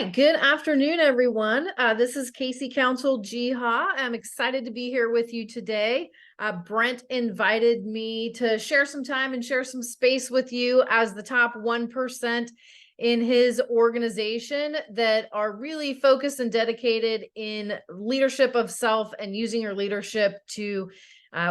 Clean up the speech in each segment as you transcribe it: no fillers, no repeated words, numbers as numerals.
right, good afternoon, everyone. This is Casey Council Jiha. I'm excited to be here with you today. Brent invited me to share some time and share some space with you as the top 1% in his organization that are really focused and dedicated in leadership of self and using your leadership to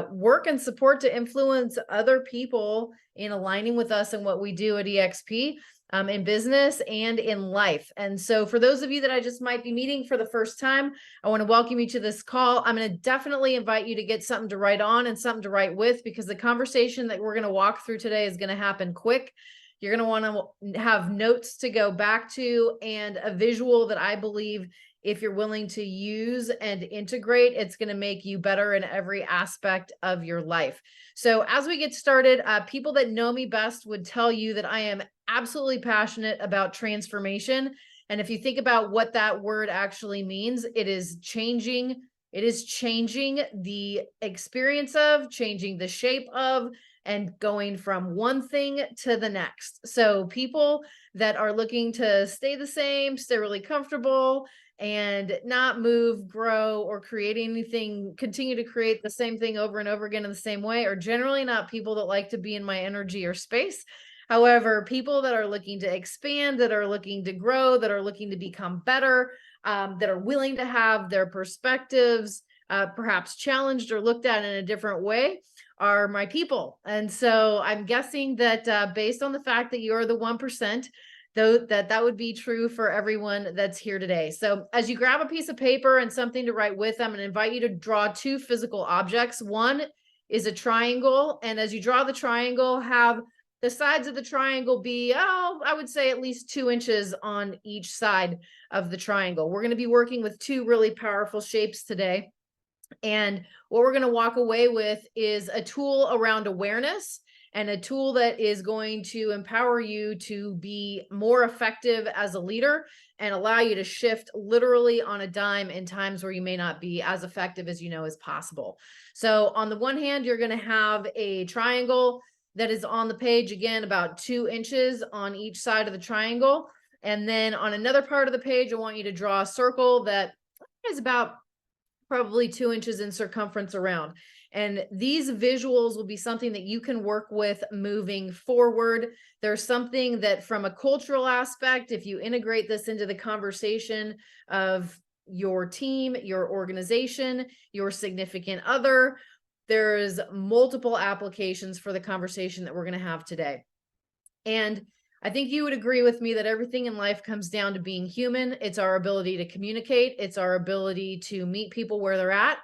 work and support to influence other people in aligning with us and what we do at EXP. In business and in life. And so for those of you that I just might be meeting for the first time, I want to welcome you to this call. I'm going to definitely invite you to get something to write on and something to write with, because the conversation that we're going to walk through today is going to happen quick. You're going to want to have notes to go back to and a visual that I believe if you're willing to use and integrate, it's going to make you better in every aspect of your life. So as we get started, people that know me best would tell you that I am absolutely passionate about transformation. And if you think about what that word actually means, it is changing the experience of, changing the shape of, and going from one thing to the next. So people that are looking to stay the same, stay really comfortable, and not move, grow, or create anything, continue to create the same thing over and over again in the same way, are generally not people that like to be in my energy or space. However, people that are looking to expand, that are looking to grow, that are looking to become better, that are willing to have their perspectives perhaps challenged or looked at in a different way are my people. And so I'm guessing that based on the fact that you're the 1%, though, that would be true for everyone that's here today. So as you grab a piece of paper and something to write with, I'm going to invite you to draw two physical objects. One is a triangle. And as you draw the triangle, have the sides of the triangle be, I would say at least 2 inches on each side of the triangle. We're going to be working with two really powerful shapes today. And what we're going to walk away with is a tool around awareness, and a tool that is going to empower you to be more effective as a leader and allow you to shift literally on a dime in times where you may not be as effective as you know as possible. So on the one hand, you're going to have a triangle that is on the page, again, about 2 inches on each side of the triangle. And then on another part of the page, I want you to draw a circle that is about probably 2 inches in circumference around. And these visuals will be something that you can work with moving forward. There's something that from a cultural aspect, if you integrate this into the conversation of your team, your organization, your significant other, there's multiple applications for the conversation that we're going to have today. And I think you would agree with me that everything in life comes down to being human. It's our ability to communicate. It's our ability to meet people where they're at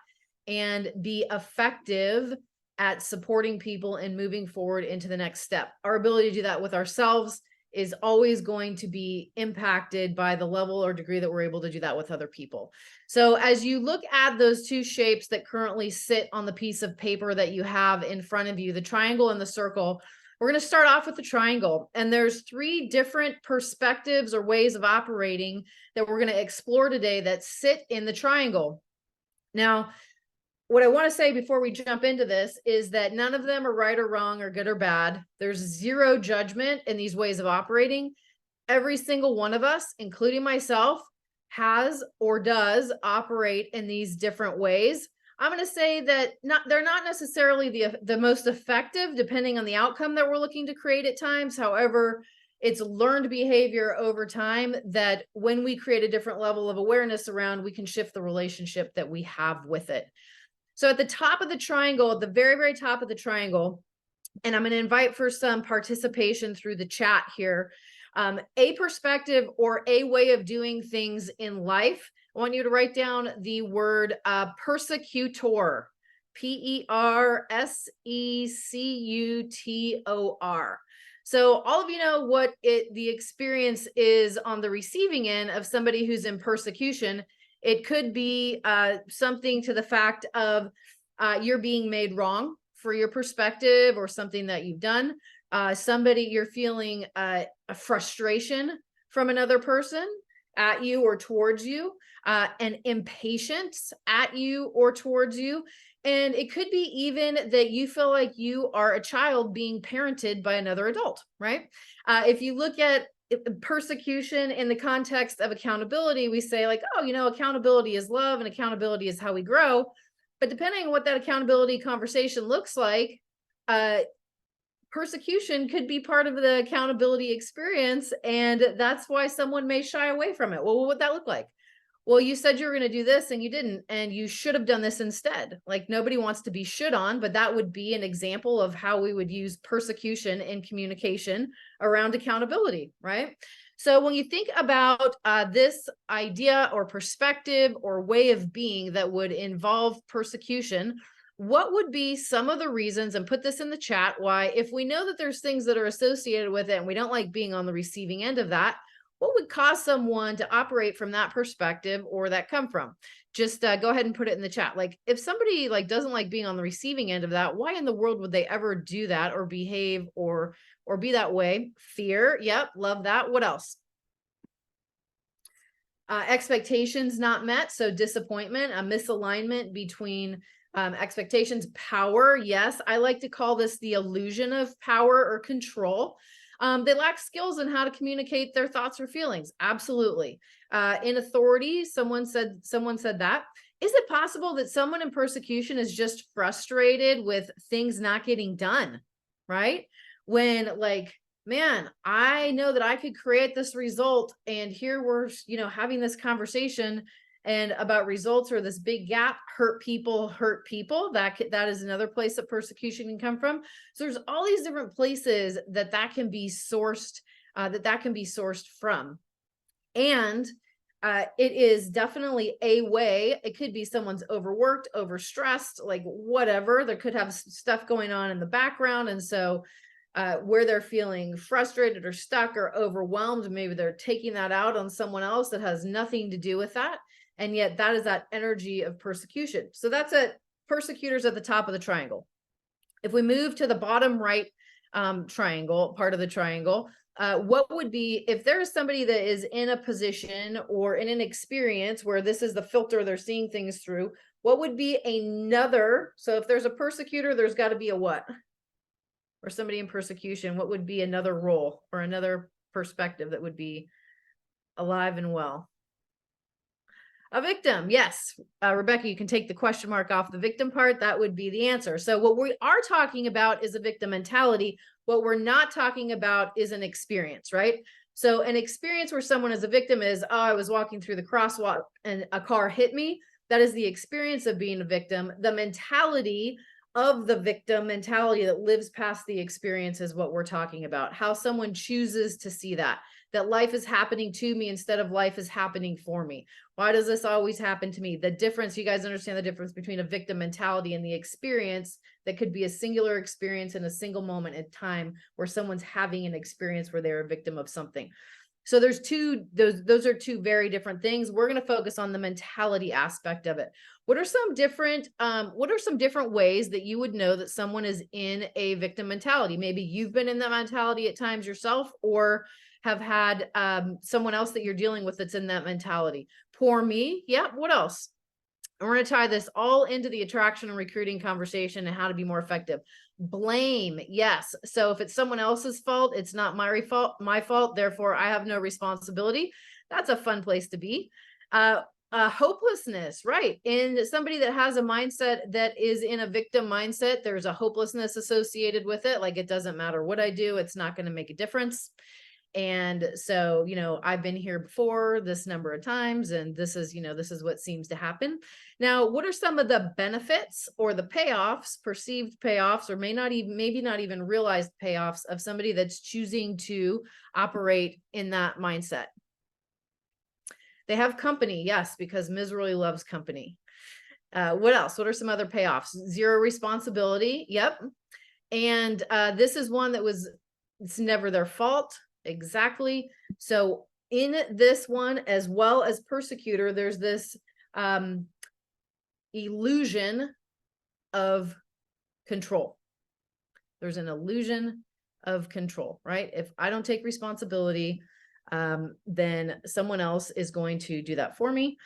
and be effective at supporting people and moving forward into the next step. Our ability to do that with ourselves is always going to be impacted by the level or degree that we're able to do that with other people. So as you look at those two shapes that currently sit on the piece of paper that you have in front of you, the triangle and the circle, we're going to start off with the triangle, and there's 3 different perspectives or ways of operating that we're going to explore today that sit in the triangle. Now, what I want to say before we jump into this is that none of them are right or wrong or good or bad. There's zero judgment in these ways of operating. Every single one of us, including myself, has or does operate in these different ways. I'm going to say that they're not necessarily the most effective, depending on the outcome that we're looking to create at times. However, it's learned behavior over time that when we create a different level of awareness around, we can shift the relationship that we have with it. So at the top of the triangle, at the very, very top of the triangle, and I'm going to invite for some participation through the chat here, a perspective or a way of doing things in life. I want you to write down the word persecutor, Persecutor. So all of you know what the experience is on the receiving end of somebody who's in persecution. It could be something to the fact of you're being made wrong for your perspective or something that you've done. You're feeling a frustration from another person at you or towards you, an impatience at you or towards you. And it could be even that you feel like you are a child being parented by another adult, right? If you look at persecution in the context of accountability, we say like, oh, accountability is love and accountability is how we grow. But depending on what that accountability conversation looks like, persecution could be part of the accountability experience. And that's why someone may shy away from it. Well, what would that look like? Well, you said you were going to do this and you didn't, and you should have done this instead. Like, nobody wants to be shit on, but that would be an example of how we would use persecution in communication around accountability, right? So when you think about this idea or perspective or way of being that would involve persecution, what would be some of the reasons, and put this in the chat, why, if we know that there's things that are associated with it and we don't like being on the receiving end of that, what would cause someone to operate from that perspective or that come from? Just go ahead and put it in the chat. Like, if somebody like doesn't like being on the receiving end of that, why in the world would they ever do that or behave or be that way? Fear. Yep. Love that. What else? Expectations not met. So disappointment, a misalignment between expectations. Power. Yes. I like to call this the illusion of power or control. They lack skills in how to communicate their thoughts or feelings. Absolutely. In authority, someone said that. Is it possible that someone in persecution is just frustrated with things not getting done? Right? When like, man, I know that I could create this result, and here we're, having this conversation and about results or this big gap. Hurt people. That is another place that persecution can come from. So there's all these different places that can be sourced, from. And it is definitely a way. It could be someone's overworked, overstressed, like whatever. There could have stuff going on in the background. And so where they're feeling frustrated or stuck or overwhelmed, maybe they're taking that out on someone else that has nothing to do with that. And yet that is that energy of persecution. So that's persecutors at the top of the triangle. If we move to the bottom right triangle, part of the triangle, what would be, if there is somebody that is in a position or in an experience where this is the filter they're seeing things through, what would be another? So if there's a persecutor, there's got to be a what? Or somebody in persecution, what would be another role or another perspective that would be alive and well? A victim. Yes. Rebecca, you can take the question mark off the victim part. That would be the answer. So what we are talking about is a victim mentality. What we're not talking about is an experience, right? So an experience where someone is a victim is, oh, I was walking through the crosswalk and a car hit me. That is the experience of being a victim. The mentality of the victim mentality that lives past the experience is what we're talking about. How someone chooses to see that life is happening to me instead of life is happening for me. Why does this always happen to me? The difference, you guys understand the difference between a victim mentality and the experience that could be a singular experience in a single moment in time where someone's having an experience where they're a victim of something. So there's those are two very different things. We're going to focus on the mentality aspect of it. What are some different ways that you would know that someone is in a victim mentality? Maybe you've been in that mentality at times yourself, or have had someone else that you're dealing with that's in that mentality. Poor me. Yeah. What else? And we're going to tie this all into the attraction and recruiting conversation and how to be more effective. Blame. Yes. So if it's someone else's fault, it's not my fault. Therefore, I have no responsibility. That's a fun place to be. Hopelessness, right? In somebody that has a mindset that is in a victim mindset, there's a hopelessness associated with it. Like, it doesn't matter what I do, it's not going to make a difference. And so, I've been here before this number of times, and this is what seems to happen. Now, what are some of the benefits or the payoffs, perceived payoffs, or maybe not even realized payoffs of somebody that's choosing to operate in that mindset? They have company. Yes, because misery loves company. What else? What are some other payoffs? Zero responsibility. Yep. And this is one that it's never their fault. Exactly. So in this one, as well as persecutor, there's this illusion of control. There's an illusion of control, right? If I don't take responsibility, then someone else is going to do that for me.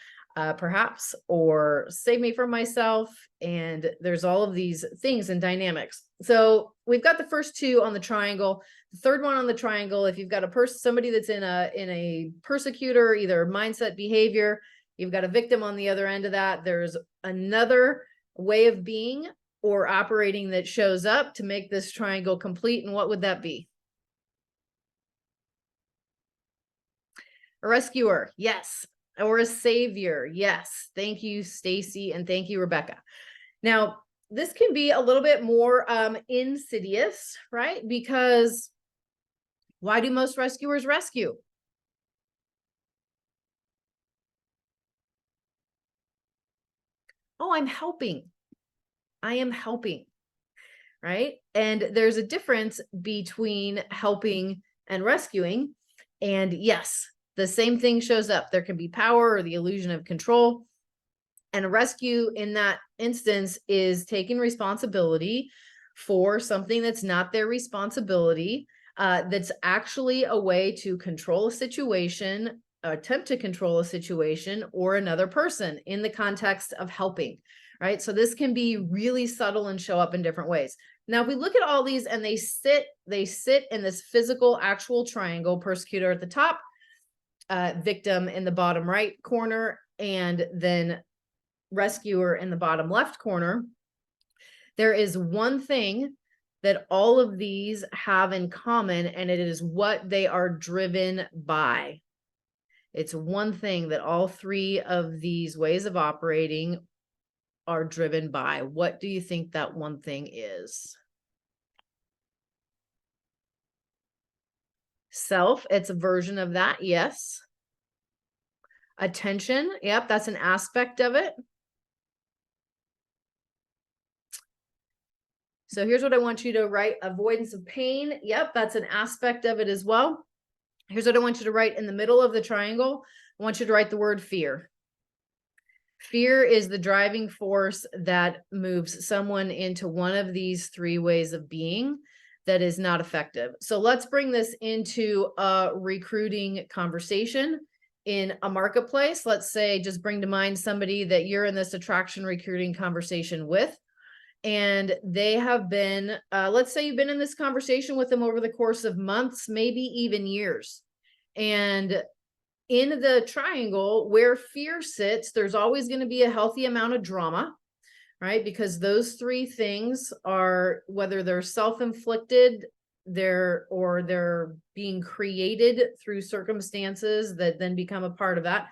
perhaps, or save me from myself. And there's all of these things and dynamics. So we've got the first two on the triangle. The third one on the triangle, if you've got somebody that's in a persecutor, either mindset, behavior, you've got a victim on the other end of that. There's another way of being or operating that shows up to make this triangle complete. And what would that be? A rescuer, yes. Or a savior, yes. Thank you, Stacy, and thank you, Rebecca. Now, this can be a little bit more insidious, right? Because why do most rescuers rescue? Oh, I'm helping. I am helping, right? And there's a difference between helping and rescuing. And yes, the same thing shows up. There can be power or the illusion of control. And a rescue in that instance is taking responsibility for something that's not their responsibility, that's actually a way to control a situation, attempt to control a situation or another person in the context of helping, right? So this can be really subtle and show up in different ways. Now, if we look at all these and they sit in this physical, actual triangle, persecutor at the top, victim in the bottom right corner, and then rescuer in the bottom left corner, there is one thing that all of these have in common, and it is what they are driven by. It's one thing that all three of these ways of operating are driven by. What do you think that one thing is? Self, it's a version of that, yes. Attention, yep, that's an aspect of it. So here's what I want you to write. Avoidance of pain. Yep, that's an aspect of it as well. Here's what I want you to write in the middle of the triangle. I want you to write the word fear. Fear is the driving force that moves someone into one of these three ways of being that is not effective. So let's bring this into a recruiting conversation in a marketplace. Let's say, just bring to mind somebody that you're in this attraction recruiting conversation with. And they have been, let's say you've been in this conversation with them over the course of months, maybe even years. And in the triangle where fear sits, there's always going to be a healthy amount of drama, right? Because those three things are, whether they're self-inflicted, they're being created through circumstances that then become a part of that.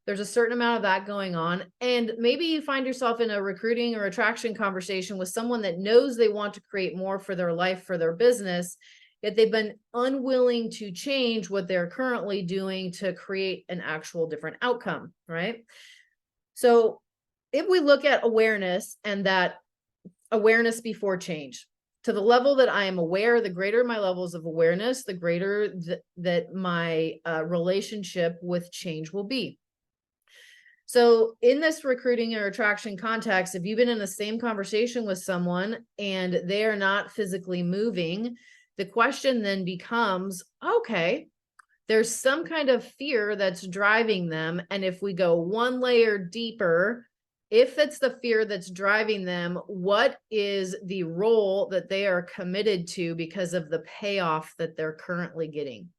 There's a certain amount of that going on. And maybe you find yourself in a recruiting or attraction conversation with someone that knows they want to create more for their life, for their business, yet they've been unwilling to change what they're currently doing to create an actual different outcome, right? So if we look at awareness and that awareness before change, to the level that I am aware, the greater my levels of awareness, the greater that my relationship with change will be. So in this recruiting or attraction context, if you've been in the same conversation with someone and they are not physically moving, the question then becomes, okay, there's some kind of fear that's driving them. And if we go one layer deeper, if it's the fear that's driving them, what is the role that they are committed to because of the payoff that they're currently getting?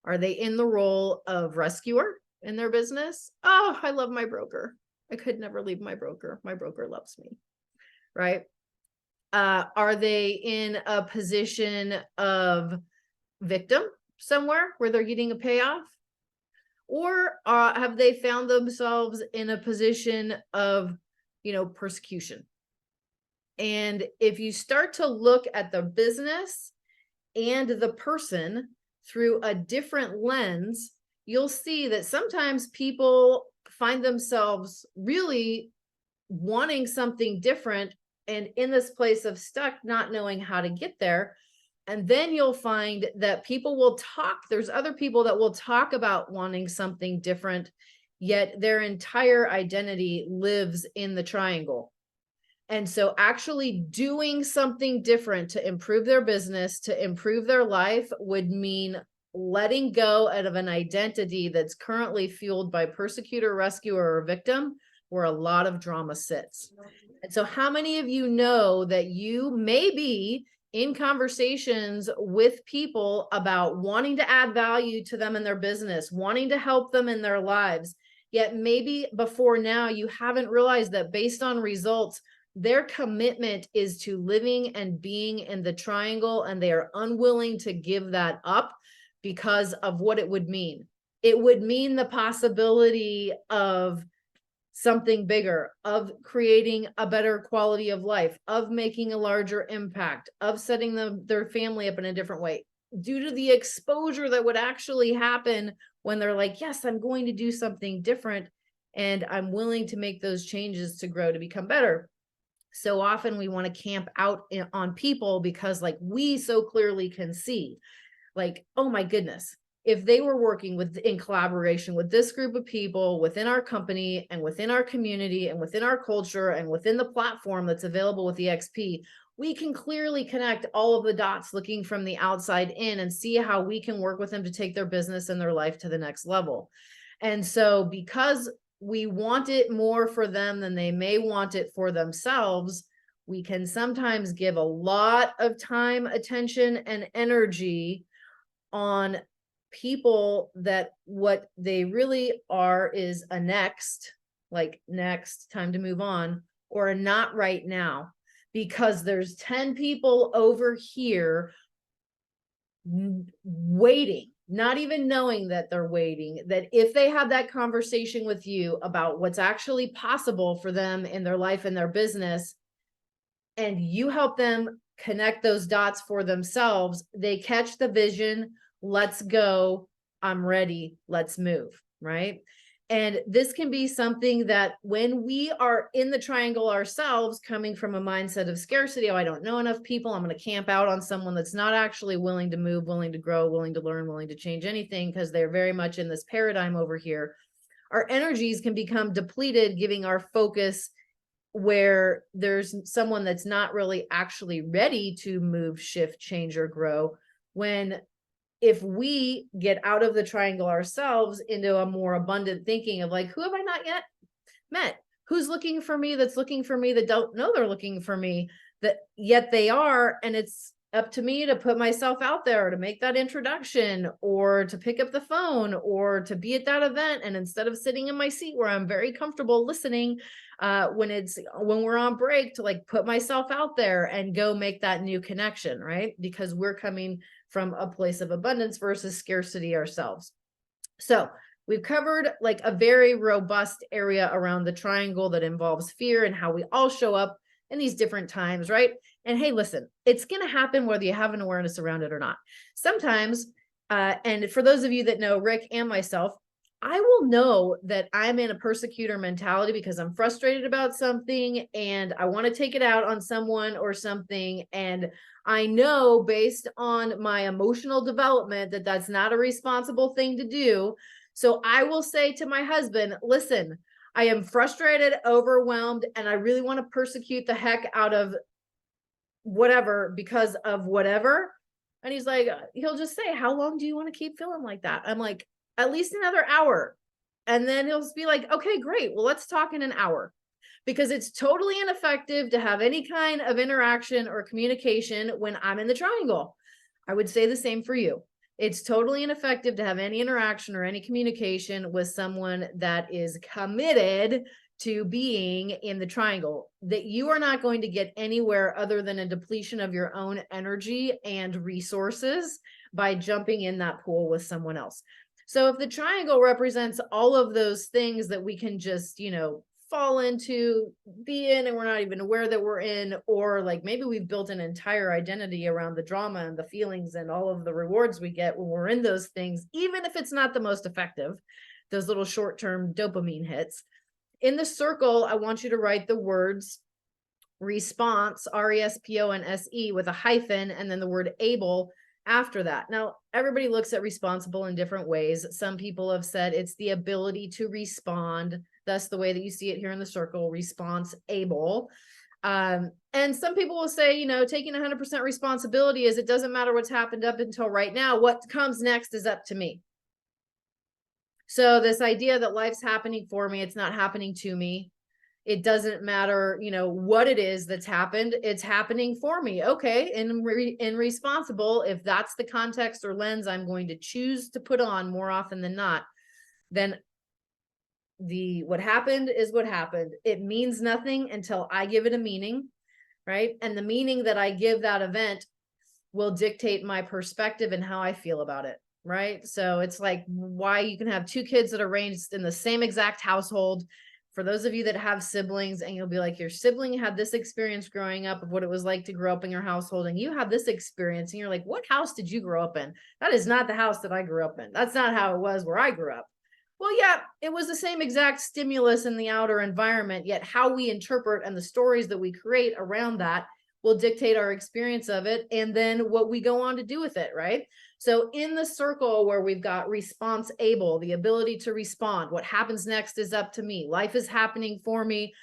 Are they in the role of rescuer in their business? Oh, I love my broker. I could never leave my broker. My broker loves me, right? Are they in a position of victim somewhere where they're getting a payoff? Or have they found themselves in a position of, persecution? And if you start to look at the business and the person through a different lens, you'll see that sometimes people find themselves really wanting something different and in this place of stuck, not knowing how to get there. And then you'll find that people will talk. There's other people that will talk about wanting something different, yet their entire identity lives in the triangle. And so actually doing something different to improve their business, to improve their life would mean letting go out of an identity that's currently fueled by persecutor, rescuer, or victim, where a lot of drama sits. And so how many of you know that you may be in conversations with people about wanting to add value to them in their business, wanting to help them in their lives, yet maybe before now you haven't realized that based on results, their commitment is to living and being in the triangle, and they are unwilling to give that up because of what it would mean. It would mean the possibility of something bigger, of creating a better quality of life, of making a larger impact, of setting their family up in a different way, due to the exposure that would actually happen when they're like, yes, I'm going to do something different, and I'm willing to make those changes to grow, to become better. So often we want to camp out on people because like we so clearly can see, like, oh my goodness, if they were working in collaboration with this group of people within our company and within our community and within our culture and within the platform that's available with EXP, we can clearly connect all of the dots looking from the outside in and see how we can work with them to take their business and their life to the next level. And so because we want it more for them than they may want it for themselves, we can sometimes give a lot of time, attention, and energy on people that what they really are is a next, like next, time to move on, or a not right now, because there's 10 people over here waiting, not even knowing that they're waiting, that if they have that conversation with you about what's actually possible for them in their life and their business, and you help them connect those dots for themselves, they catch the vision, let's go, I'm ready, let's move, right? And this can be something that when we are in the triangle ourselves, coming from a mindset of scarcity, oh, I don't know enough people, I'm going to camp out on someone that's not actually willing to move, willing to grow, willing to learn, willing to change anything, because they're very much in this paradigm over here. Our energies can become depleted, giving our focus where there's someone that's not really actually ready to move, shift, change, or grow. When if we get out of the triangle ourselves into a more abundant thinking of like, who have I not yet met? Who's looking for me, that's looking for me, that don't know they're looking for me, that yet they are, and it's up to me to put myself out there, to make that introduction, or to pick up the phone, or to be at that event. And instead of sitting in my seat where I'm very comfortable listening, when we're on break, to like put myself out there and go make that new connection, right? Because we're coming from a place of abundance versus scarcity ourselves. So we've covered like a very robust area around the triangle that involves fear and how we all show up in these different times, right? And hey, listen, it's going to happen whether you have an awareness around it or not. Sometimes, and for those of you that know Rick and myself, I will know that I'm in a persecutor mentality because I'm frustrated about something and I want to take it out on someone or something. And I know based on my emotional development that that's not a responsible thing to do. So I will say to my husband, listen, I am frustrated, overwhelmed, and I really want to persecute the heck out of whatever because of whatever. And he's like, he'll just say, how long do you want to keep feeling like that? I'm like, at least another hour. And then he'll just be like, okay, great. Well, let's talk in an hour, because it's totally ineffective to have any kind of interaction or communication when I'm in the triangle. I would say the same for you. It's totally ineffective to have any interaction or any communication with someone that is committed to being in the triangle, that you are not going to get anywhere other than a depletion of your own energy and resources by jumping in that pool with someone else. So if the triangle represents all of those things that we can just, fall into, be in, and we're not even aware that we're in, or like maybe we've built an entire identity around the drama and the feelings and all of the rewards we get when we're in those things, even if it's not the most effective, those little short-term dopamine hits. In the circle, I want you to write the words response, RESPONSE, with a hyphen, and then the word able after that. Now, everybody looks at responsible in different ways. Some people have said it's the ability to respond. That's the way that you see it here in the circle, response able. And some people will say, you know, taking 100% responsibility is it doesn't matter what's happened up until right now. What comes next is up to me. So this idea that life's happening for me, it's not happening to me. It doesn't matter, you know, what it is that's happened, it's happening for me. Okay. And responsible, if that's the context or lens I'm going to choose to put on more often than not, then what happened is what happened. It means nothing until I give it a meaning, right? And the meaning that I give that event will dictate my perspective and how I feel about it, right? So it's like why you can have two kids that are raised in the same exact household. For those of you that have siblings, and you'll be like, your sibling had this experience growing up of what it was like to grow up in your household, and you have this experience, and you're like, what house did you grow up in? That is not the house that I grew up in. That's not how it was where I grew up. Well, yeah, it was the same exact stimulus in the outer environment, yet how we interpret and the stories that we create around that will dictate our experience of it and then what we go on to do with it, right? So in the circle where we've got response able, the ability to respond, what happens next is up to me. Life is happening for me,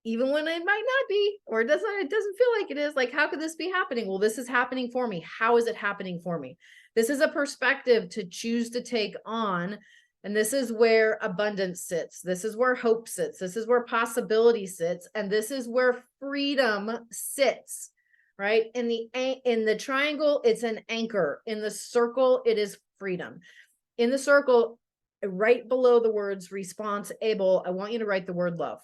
even when it might not be, or it doesn't feel like it is. Like, how could this be happening? Well, this is happening for me. How is it happening for me? This is a perspective to choose to take on. And this is where abundance sits. This is where hope sits. This is where possibility sits. And this is where freedom sits, right? In the triangle, it's an anchor. In the circle, it is freedom. In the circle, right below the words response able, I want you to write the word love.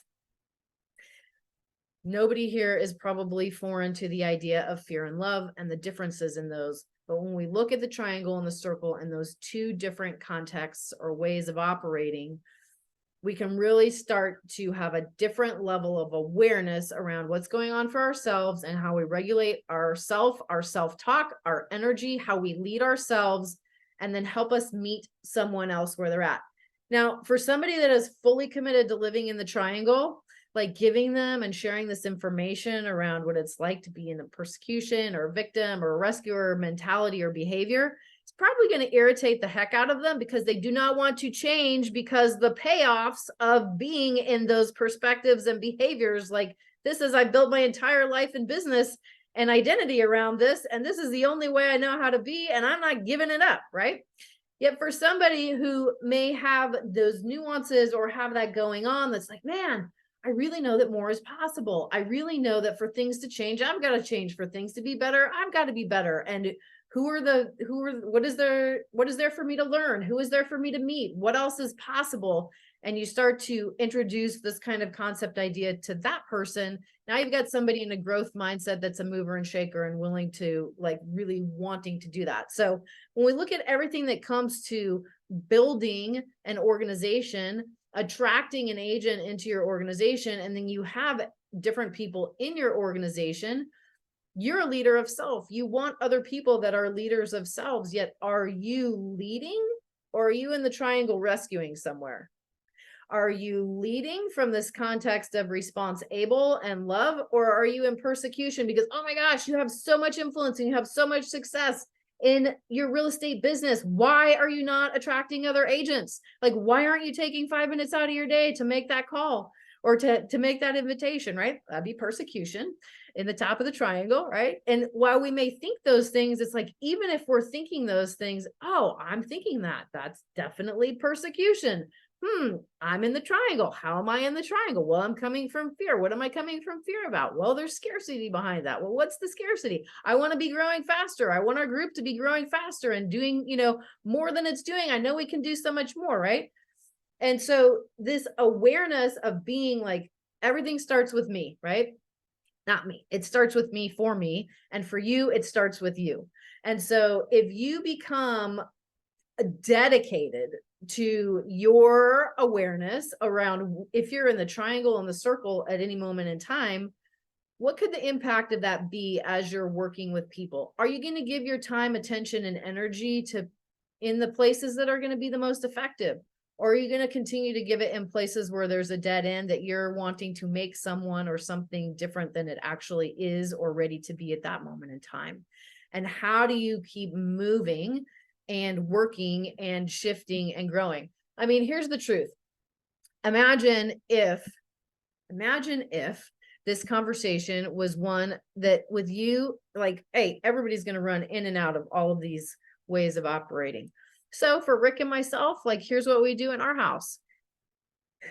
Nobody here is probably foreign to the idea of fear and love and the differences in those. But when we look at the triangle and the circle and those two different contexts or ways of operating, we can really start to have a different level of awareness around what's going on for ourselves and how we regulate our self-talk, our energy, how we lead ourselves, and then help us meet someone else where they're at. Now, for somebody that is fully committed to living in the triangle, like giving them and sharing this information around what it's like to be in a persecution or victim or rescuer mentality or behavior, it's probably going to irritate the heck out of them because they do not want to change, because the payoffs of being in those perspectives and behaviors, like this is, I built my entire life and business and identity around this, and this is the only way I know how to be, and I'm not giving it up, right? Yet for somebody who may have those nuances or have that going on, that's like, man, I really know that more is possible. I really know that for things to change, I've got to change. For things to be better, I've got to be better. And what is there for me to learn? Who is there for me to meet? What else is possible? And you start to introduce this kind of concept idea to that person. Now you've got somebody in a growth mindset that's a mover and shaker and willing to, like, really wanting to do that. So when we look at everything that comes to building an organization, attracting an agent into your organization, and then you have different people in your organization, you're a leader of self. You want other people that are leaders of selves, yet are you leading, or are you in the triangle rescuing somewhere? Are you leading from this context of response able and love, or are you in persecution because, oh my gosh, you have so much influence and you have so much success in your real estate business? Why are you not attracting other agents? Like, why aren't you taking 5 minutes out of your day to make that call or to make that invitation, right? That'd be persecution in the top of the triangle, right? And while we may think those things, it's like, even if we're thinking those things, oh, I'm thinking that's definitely persecution. I'm in the triangle. How am I in the triangle? Well, I'm coming from fear. What am I coming from fear about? Well, there's scarcity behind that. Well, what's the scarcity? I want to be growing faster. I want our group to be growing faster and doing, more than it's doing. I know we can do so much more, right? And so this awareness of being like, everything starts with me, right? Not me. It starts with me, for me. And for you, it starts with you. And so if you become dedicated to your awareness around, if you're in the triangle and the circle at any moment in time, what could the impact of that be as you're working with people? Are you going to give your time, attention, and energy to in the places that are going to be the most effective? Or are you going to continue to give it in places where there's a dead end that you're wanting to make someone or something different than it actually is or ready to be at that moment in time? And how do you keep moving and working and shifting and growing? I mean, here's the truth. Imagine if this conversation was one that with you, like, hey, everybody's going to run in and out of all of these ways of operating. So for Rick and myself, like, here's what we do in our house.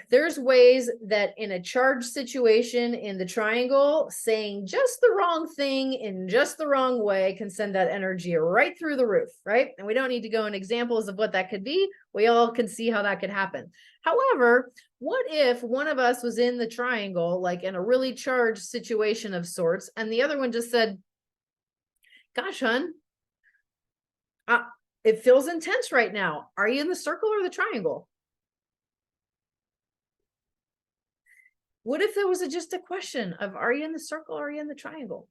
There's ways that in a charged situation in the triangle, saying just the wrong thing in just the wrong way can send that energy right through the roof, right? And we don't need to go in examples of what that could be. We all can see how that could happen. However, what if one of us was in the triangle, like in a really charged situation of sorts, and the other one just said, gosh, hun, it feels intense right now. Are you in the circle or the triangle? What if it was just a question of, are you in the circle or are you in the triangle?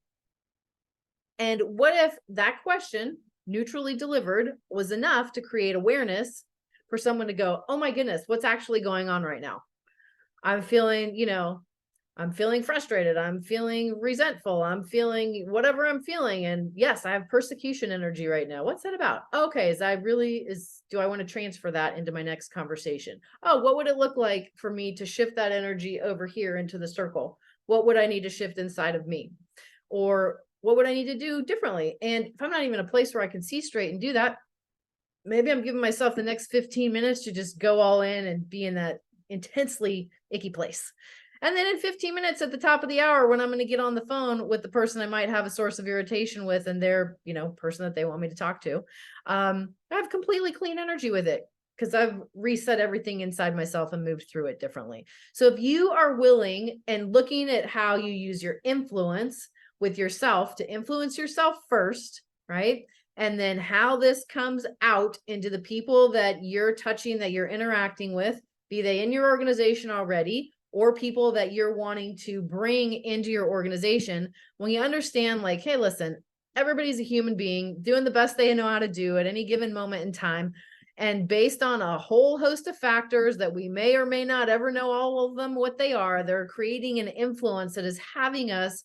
And what if that question, neutrally delivered, was enough to create awareness for someone to go, oh my goodness, what's actually going on right now? I'm feeling, I'm feeling frustrated. I'm feeling resentful. I'm feeling whatever I'm feeling. And yes, I have persecution energy right now. What's that about? Okay. Do I want to transfer that into my next conversation? Oh, what would it look like for me to shift that energy over here into the circle? What would I need to shift inside of me? Or what would I need to do differently? And if I'm not even in a place where I can see straight and do that, maybe I'm giving myself the next 15 minutes to just go all in and be in that intensely icky place. And then in 15 minutes at the top of the hour, when I'm going to get on the phone with the person I might have a source of irritation with and their, person that they want me to talk to, I have completely clean energy with it because I've reset everything inside myself and moved through it differently. So if you are willing and looking at how you use your influence with yourself to influence yourself first, right? And then how this comes out into the people that you're touching, that you're interacting with, be they in your organization already or people that you're wanting to bring into your organization, when you understand like, hey, listen, everybody's a human being doing the best they know how to do at any given moment in time. And based on a whole host of factors that we may or may not ever know all of them, what they are, they're creating an influence that is having us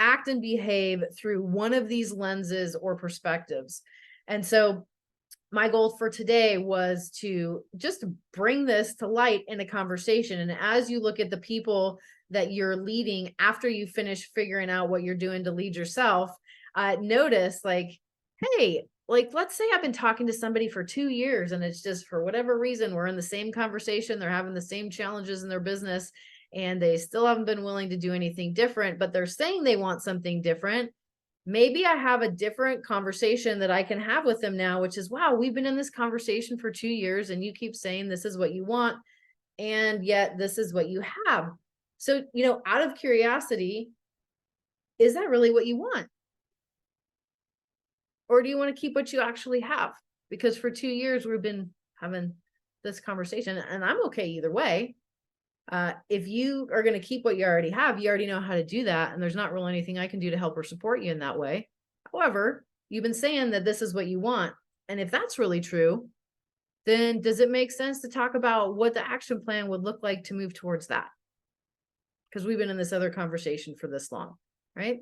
act and behave through one of these lenses or perspectives. And so my goal for today was to just bring this to light in a conversation. And as you look at the people that you're leading after you finish figuring out what you're doing to lead yourself, notice like, hey, like, let's say I've been talking to somebody for 2 years and it's just for whatever reason, we're in the same conversation. They're having the same challenges in their business and they still haven't been willing to do anything different, but they're saying they want something different. Maybe I have a different conversation that I can have with them now, which is, wow, we've been in this conversation for 2 years and you keep saying this is what you want. And yet this is what you have. So, out of curiosity, is that really what you want? Or do you want to keep what you actually have? Because for 2 years, we've been having this conversation and I'm okay either way. If you are going to keep what you already have, you already know how to do that. And there's not really anything I can do to help or support you in that way. However, you've been saying that this is what you want. And if that's really true, then does it make sense to talk about what the action plan would look like to move towards that? Because we've been in this other conversation for this long, right?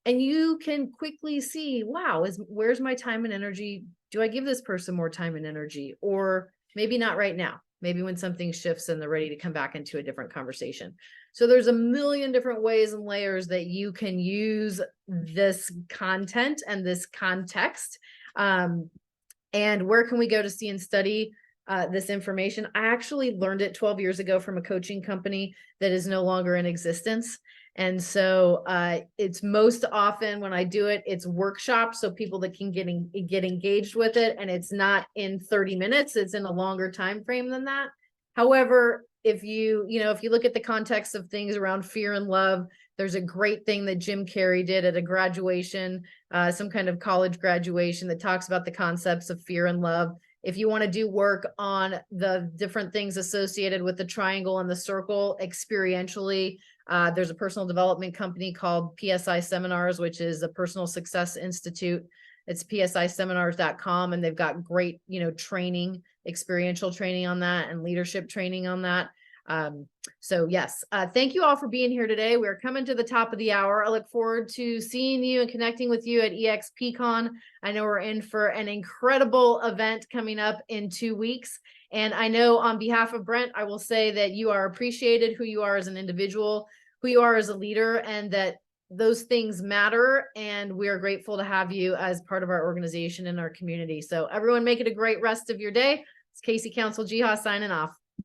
And you can quickly see, wow, where's my time and energy? Do I give this person more time and energy? Or maybe not right now. Maybe when something shifts and they're ready to come back into a different conversation. So there's a million different ways and layers that you can use this content and this context. And where can we go to see and study this information? I actually learned it 12 years ago from a coaching company that is no longer in existence. And so it's most often when I do it, it's workshops. So people that can get engaged with it, and it's not in 30 minutes, it's in a longer time frame than that. However, if you look at the context of things around fear and love, there's a great thing that Jim Carrey did at a graduation, some kind of college graduation, that talks about the concepts of fear and love. If you want to do work on the different things associated with the triangle and the circle experientially, there's a personal development company called PSI Seminars, which is a personal success institute. It's psiseminars.com, and they've got great, training, experiential training on that and leadership training on that. So yes, thank you all for being here today. We're coming to the top of the hour. I look forward to seeing you and connecting with you at EXPCon. I know we're in for an incredible event coming up in 2 weeks. And I know on behalf of Brent, I will say that you are appreciated who you are as an individual. who you are as a leader and that those things matter. And we are grateful to have you as part of our organization and our community. So everyone make it a great rest of your day. It's Casey Council Jihad signing off.